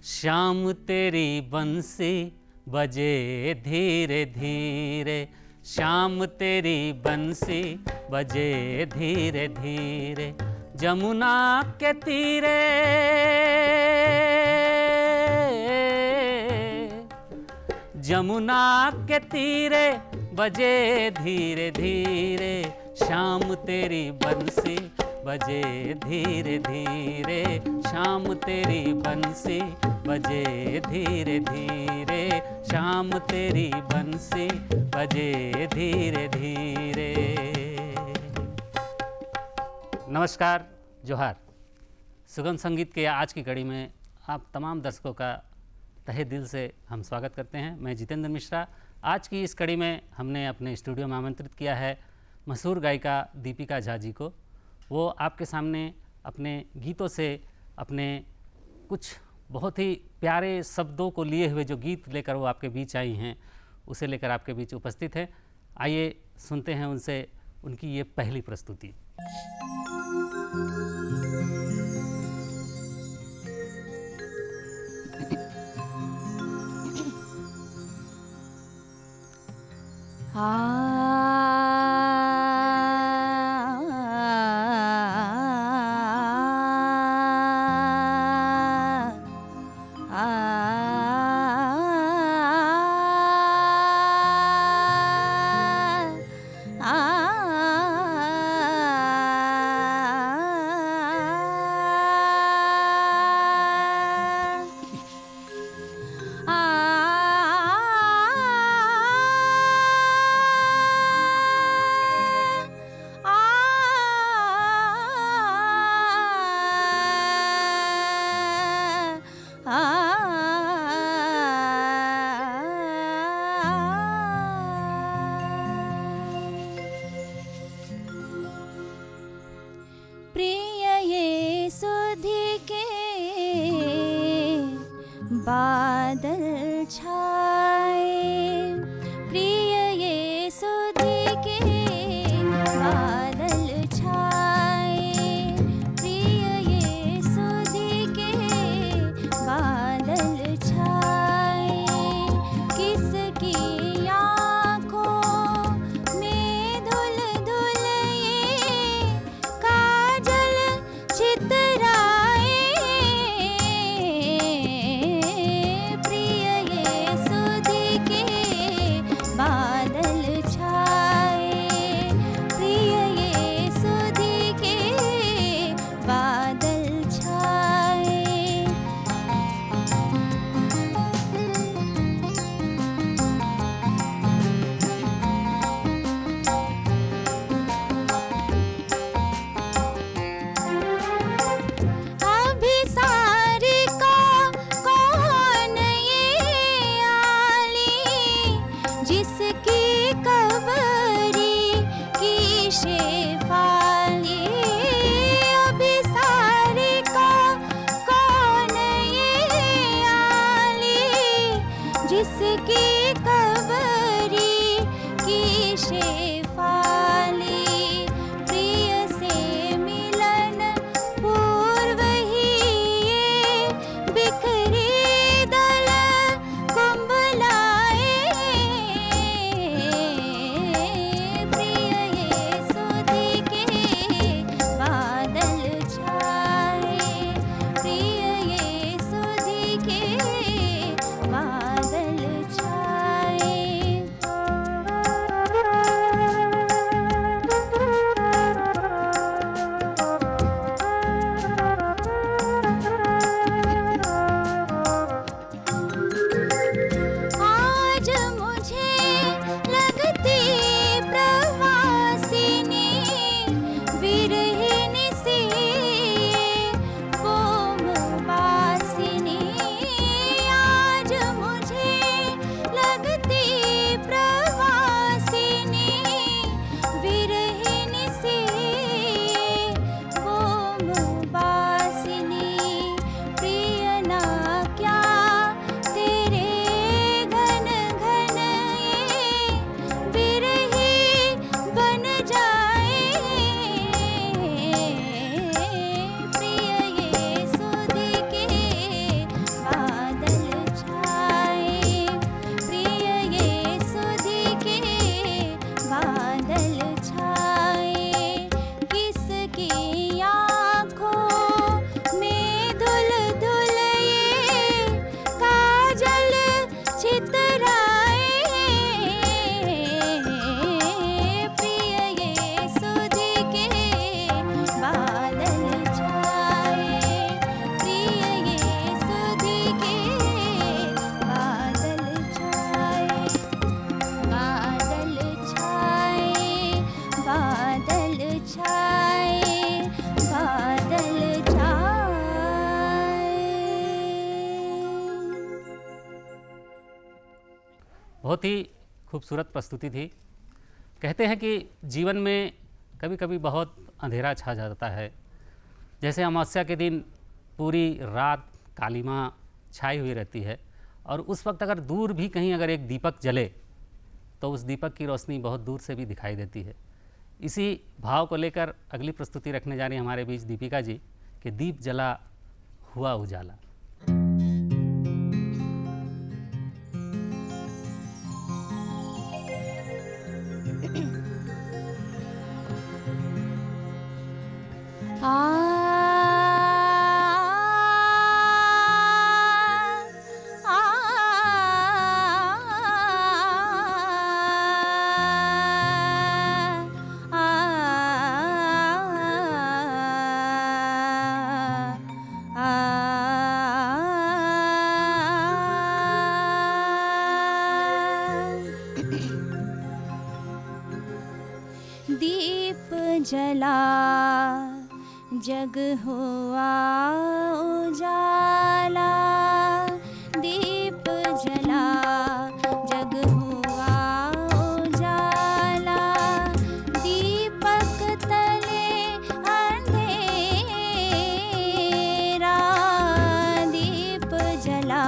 श्याम तेरी बंसी बजे धीरे धीरे, श्याम तेरी बंसी बजे धीरे धीरे, जमुना के तीरे, जमुना के तीरे बजे धीरे धीरे, श्याम तेरी बंसी बजे धीरे धीरे, श्याम तेरी बंसी बजे धीरे धीरे, श्याम तेरी बंसी बजे धीरे धीरे। नमस्कार, जोहार। सुगम संगीत के आज की कड़ी में आप तमाम दर्शकों का तहे दिल से हम स्वागत करते हैं। मैं जितेंद्र मिश्रा। आज की इस कड़ी में हमने अपने स्टूडियो में आमंत्रित किया है मशहूर गायिका दीपिका झा जी को। वो आपके सामने अपने गीतों से, अपने कुछ बहुत ही प्यारे शब्दों को लिए हुए जो गीत लेकर वो आपके बीच आई हैं, उसे लेकर आपके बीच उपस्थित हैं। आइए सुनते हैं उनसे उनकी ये पहली प्रस्तुति। बादल छाए, प्रिय यीशु जी के बादल छाए, प्रिय यीशु जी के बादल छाए, किसकी आँखों में धुल धुल ये काजल छितराए, बहुत ही खूबसूरत प्रस्तुति थी। कहते हैं कि जीवन में कभी कभी बहुत अंधेरा छा जाता है, जैसे अमावस्या के दिन पूरी रात कालीमा छाई हुई रहती है और उस वक्त अगर दूर भी कहीं अगर एक दीपक जले तो उस दीपक की रोशनी बहुत दूर से भी दिखाई देती है। इसी भाव को लेकर अगली प्रस्तुति रखने जा रही हैं हमारे बीच दीपिका जी कि दीप जला हुआ उजाला। दीप जला जग हुआ उजाला, दीप जला जग हुआ उजाला, दीपक तले अंधेरा, दीप जला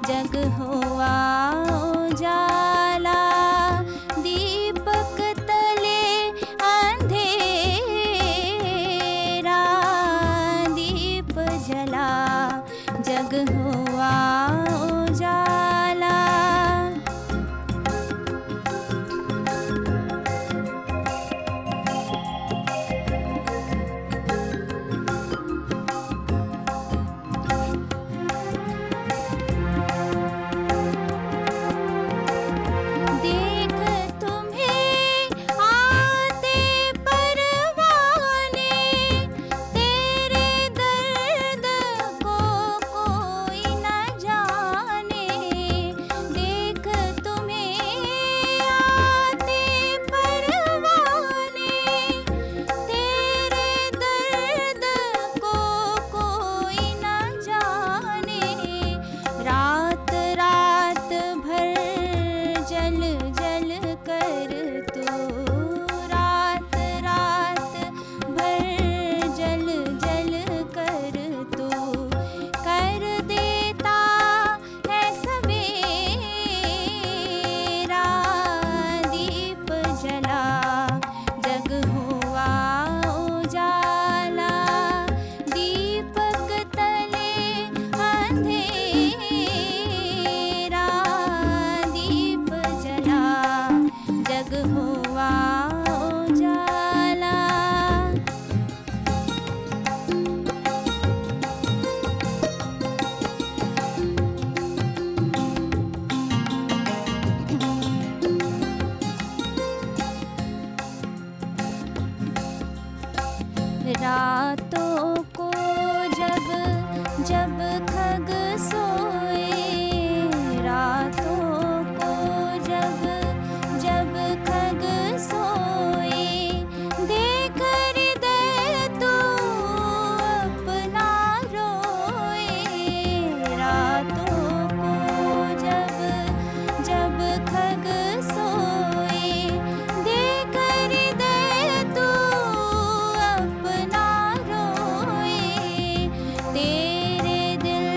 जग हुआ उजाला, दीपक तले अंधेरा, दीप जला जग हुआ उजाला। देख तुम्हें आते परवाने, तेरे दर्द को कोई न जाने, देख तुम्हें आते परवाने, तेरे दर्द को कोई न जाने, रात रात भर जल जल कर तू, रात रात भर जल जल कर तू, कर देता है सवेरा, दीप जला जग हुआ उजाला, दीपक तले अंधेरा, दीप जला जग हुआ उजाला। रातों को जब जब खग सोए, रातों को जब जब खग सोए, देख हृदय तू अपना रोए, रातों को जब जब खग सोए, देख हृदय तू अपना रोए, तेरे दिल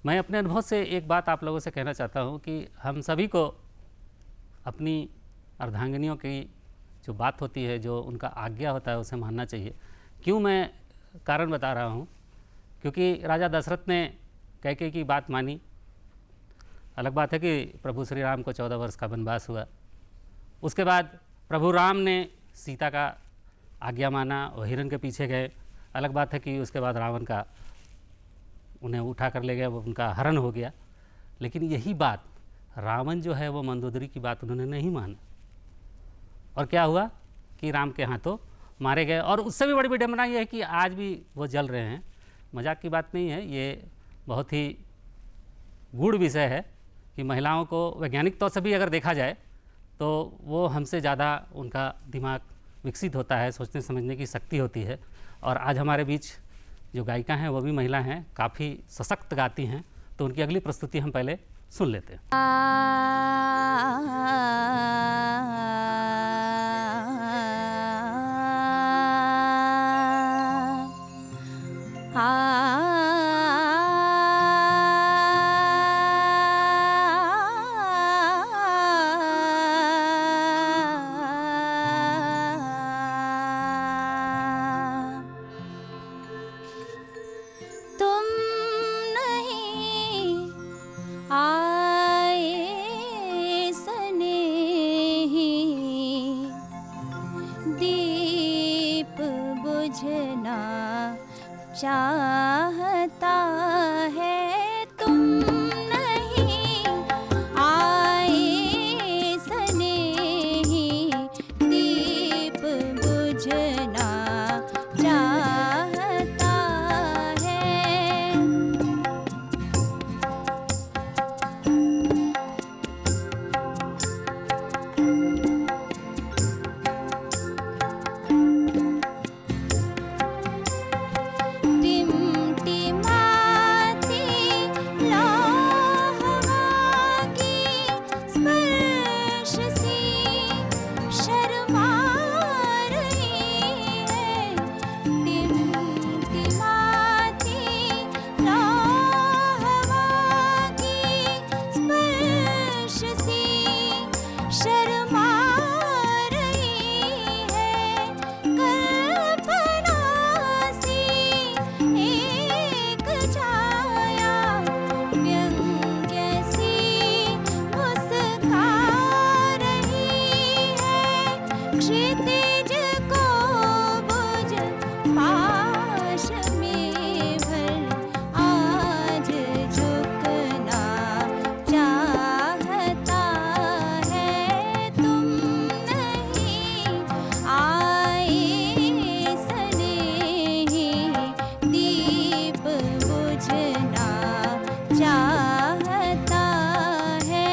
मैं अपने अनुभव से एक बात आप लोगों से कहना चाहता हूँ कि हम सभी को अपनी अर्धांगिनियों की जो बात होती है, जो उनका आज्ञा होता है, उसे मानना चाहिए। क्यों मैं कारण बता रहा हूँ, क्योंकि राजा दशरथ ने कैकेयी की बात मानी। अलग बात है कि प्रभु श्री राम को 14 वर्ष का वनवास हुआ। उसके बाद प्रभु राम ने सीता का आज्ञा माना और हिरण के पीछे गए। अलग बात है कि उसके बाद रावण का उन्हें उठा कर ले गया, वो उनका हरण हो गया। लेकिन यही बात रावण जो है वो मंदोदरी की बात उन्होंने नहीं माना, और क्या हुआ कि राम के हाथों मारे गए। और उससे भी बड़ी विडंबना ये है कि आज भी वो जल रहे हैं। मजाक की बात नहीं है, ये बहुत ही गूढ़ विषय है कि महिलाओं को वैज्ञानिक तौर से भी अगर देखा जाए तो वो हमसे ज़्यादा उनका दिमाग विकसित होता है, सोचने समझने की शक्ति होती है। और आज हमारे बीच जो गायिका हैं वो भी महिला हैं, काफ़ी सशक्त गाती हैं। तो उनकी अगली प्रस्तुति हम पहले सुन लेते हैं। तुम नहीं आए सनेही, दीप बुझना चाहता है। तुम नहीं आए सनेही, दीप बुझना चाहता है। टिमटिमाती लहवा की स्पर्श सी शर्मा रही है। टिमटिमाती लहवा की स्पर्श सी शर्मा रही है। कल्पना सी एक छाया व्यंग्य सी मुस्का रही है। क्षितिज को बुझ पाश में भर आज झुकना चाहता है। तुम नहीं आए सनेही, दीप बुझना चाहता है।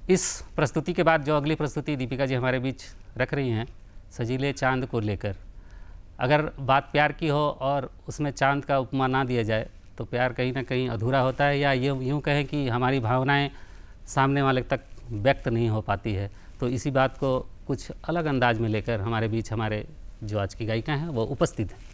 इस प्रस्तुति के बाद जो अगली प्रस्तुति दीपिका जी हमारे बीच रख रही हैं, सजीले चांद को लेकर, अगर बात प्यार की हो और उसमें चांद का उपमा ना दिया जाए तो प्यार कहीं ना कहीं अधूरा होता है, या यूँ कहें कि हमारी भावनाएं सामने वाले तक व्यक्त नहीं हो पाती है। तो इसी बात को कुछ अलग अंदाज में लेकर हमारे बीच हमारे जो आज की गायिका हैं वो उपस्थित हैं।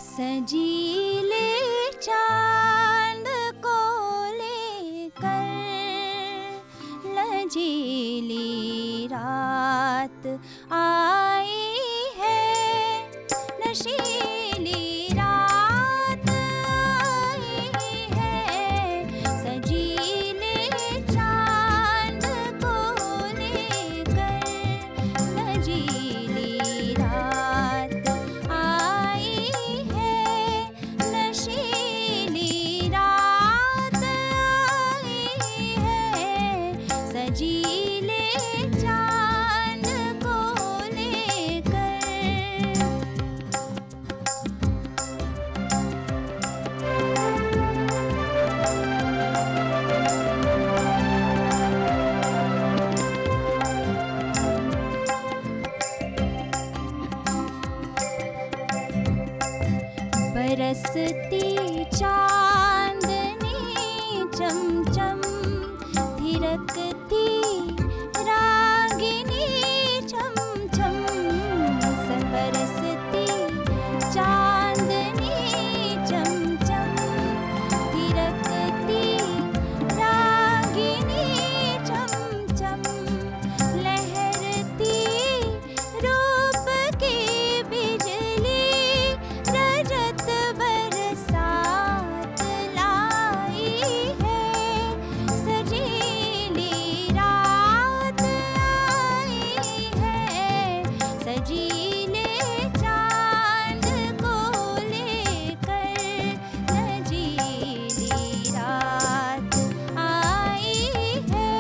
सजीले चांद को लेकर लजीली रात आई है, नशीली रात आई है। सजीले चांद को लेकर लजीली रात आई है, नशीली रात आई है। सजीले चांद को लेकर। बरसती चांदनी चमचम, थिरकती रागिनी चमचम। बरसती चांदनी चमचम, थिरकती रागिनी चमचम। लहरती रूप की बिजली रजत बरसात लाई है। सजीली रात आई है, सजीले चांद को लेकर नजीली रात आई है,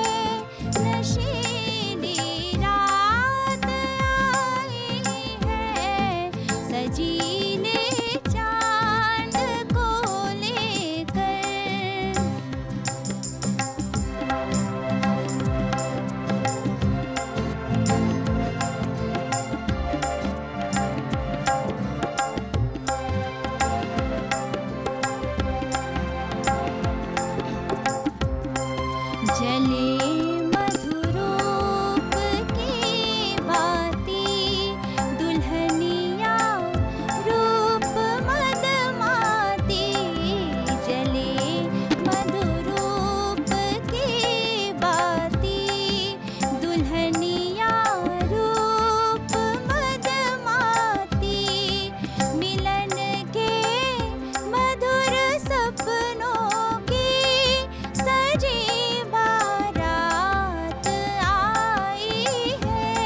नशीली रात आई है। सजीले चांद को लेकर। जले मधुरूप की बाती, दुल्हनिया रूप मदमाती। जले मधुरूप की बाती, दुल्हनिया रूप मदमाती। मिलन के मधुर सपनों की सजी बारात आई है,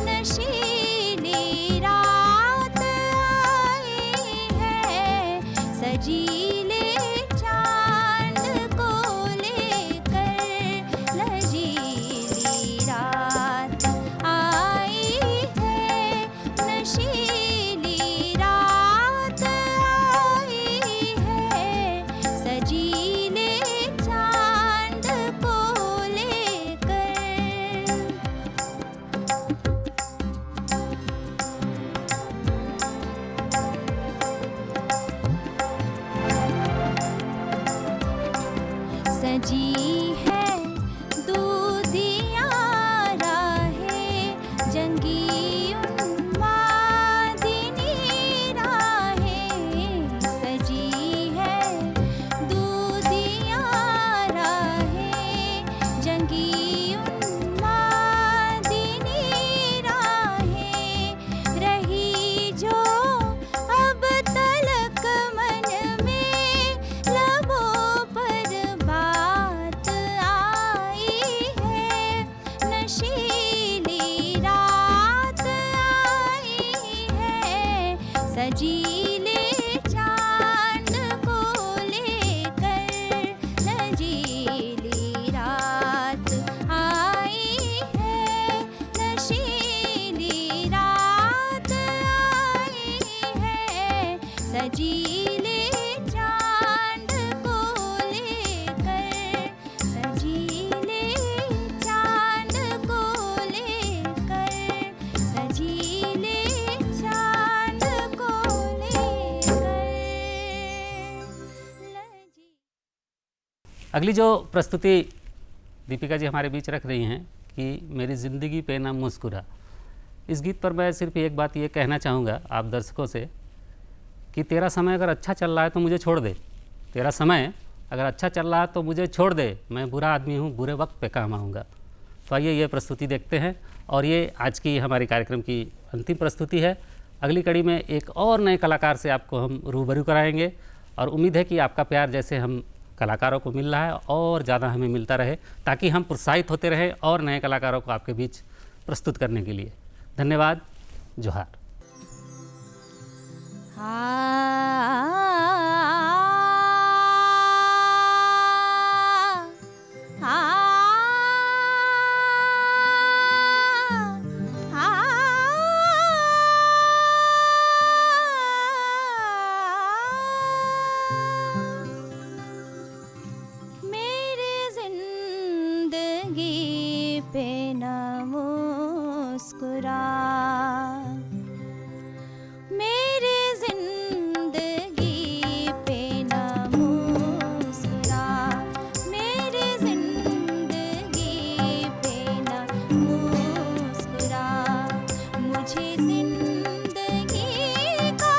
नशीली रात आई है। सजीले चांद को लेकर लजीली रात आई है, नशीली रात आई है। सजीले चांद को लेकर। सजीले चांद को लेकर, सजीले चांद को लेकर, सजीले चांद को लेकर अगली जो प्रस्तुति दीपिका जी हमारे बीच रख रही हैं कि मेरी ज़िंदगी पे ना मुस्कुरा, इस गीत पर मैं सिर्फ एक बात ये कहना चाहूँगा आप दर्शकों से कि तेरा समय अगर अच्छा चल रहा है तो मुझे छोड़ दे, तेरा समय अगर अच्छा चल रहा है तो मुझे छोड़ दे, मैं बुरा आदमी हूँ, बुरे वक्त पे काम आऊँगा। तो आइए ये प्रस्तुति देखते हैं और ये आज की हमारी कार्यक्रम की अंतिम प्रस्तुति है। अगली कड़ी में एक और नए कलाकार से आपको हम रूबरू कराएंगे और उम्मीद है कि आपका प्यार जैसे हम कलाकारों को मिल रहा है और ज़्यादा हमें मिलता रहे, ताकि हम प्रोत्साहित होते रहें और नए कलाकारों को आपके बीच प्रस्तुत करने के लिए। धन्यवाद। जोहार। मेरी जिंदगी पे न मुस्कुरा, मेरी जिंदगी पे न मुस्कुरा, मेरी जिंदगी पे न मुस्कुरा, मुझे जिंदगी का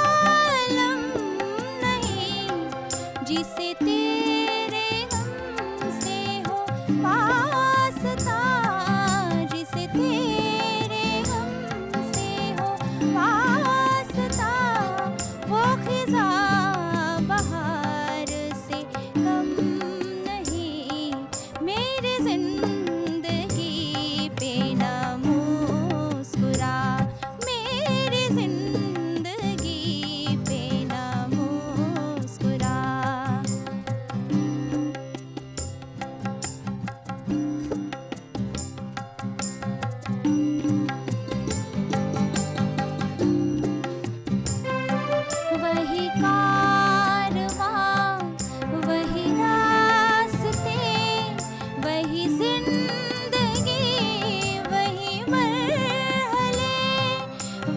अलम नहीं जिसे तेरे हमसे हो वास्ता, जिसे तेरे हमसे हो वास्ता, वो खिज़ा बहार से कम नहीं, मेरी जिंदगी पे न मुस्कुरा, मेरी जिंदगी पे न मुस्कुरा। वही कारवां, वही रास्ते, वही जिंदगी, वही मरहले,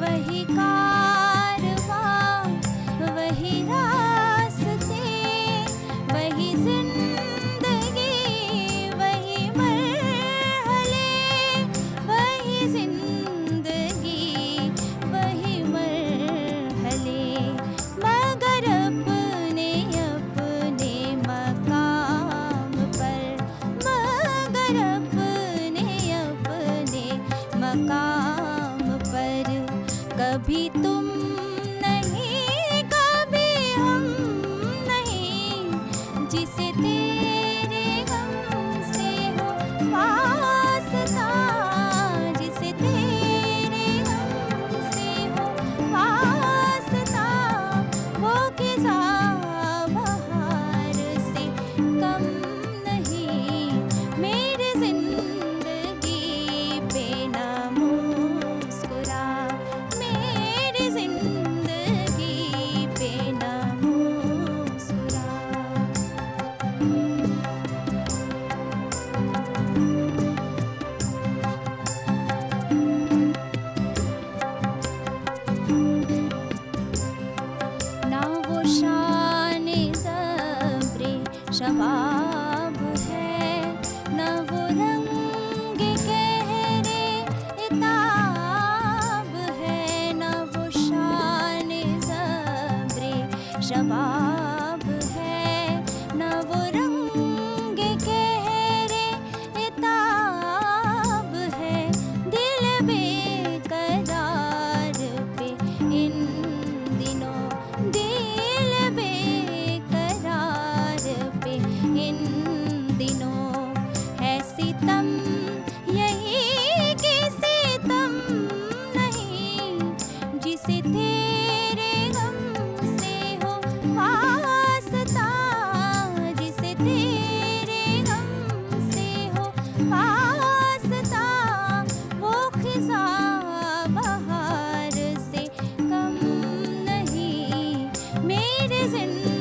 वही कारवां, वही रास्ते, वही जिंदगी, वही मरहले, वही जिंदगी, वही मरहले, मगर अपने अपने मकाम पर, मगर अपने अपने मकाम पर, कभी तुम नहीं, कभी हम नहीं, जिसे तेरे हमसे हो वास्ता, जिसे तेरे हमसे हो वास्ता, वो खिज़ा बहार से कम नहीं, मेरी जिंदगी पे न मुस्कुरा, मेरी जिंदगी पे न मुस्कुरा। ना वो शान ज़ब्रे शबाब है, ना वो रंग गहरे इताब है, ना वो शान ज़ब्रे शबाब है, ना वो रंग गहरे इताब है, दिल बेकरार पे इन दिनों, दिल बेकरार पे इन दिनों है सितम, यही कि सितम नहीं, जिसे तेरे हमसे हो वास्ता, मेरी जिंदगी